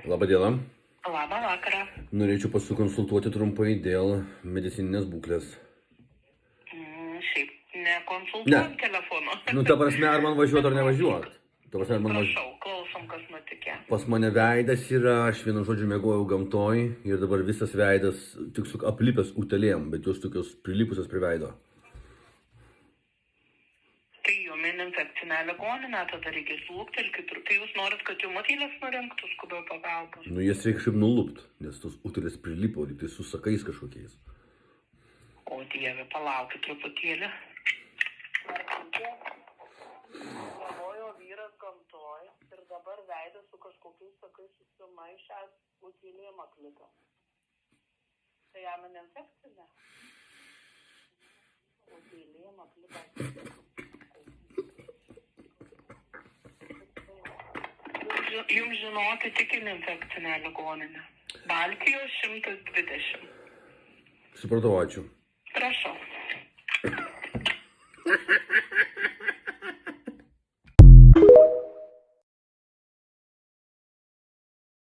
Labą dieną. Labą vakarą. Norėčiau pasikonsultuoti trumpai dėl medicininės būklės. Šiaip nekonsultuojam telefonu. Ta prasme, ar man važiuot ar nevažiuot? Ta prasme, ar man Prašau, klausom, kas nutikė. Pas mane veidas yra, aš vienu žodžiu mėgojau gamtoj ir dabar visas veidas tik aplipęs utėlėm, bet jos tokios prilipusios prie veido. Tai jum infekcinė ligoninė, tada reikės lūktelkit. Tai jūs norit, kad jum utėlės nurinktų skubiai pagalbos? Jas reikia šiaip nulupt, nes tos utėlės prilipo, lyg tai su sakais kažkokiais. O Dieve, palaukit truputėlį. Miegojo vyras gamtoj ir dabar veidas su kažkokiais sakais susimaišęs utėlėm aplipę. Tai jam infekcinė? Utėlėm aplipę. Jums žinoti tik infekcinę ligoninę. Baltijos 120. Supratau, ačiū. Prašau.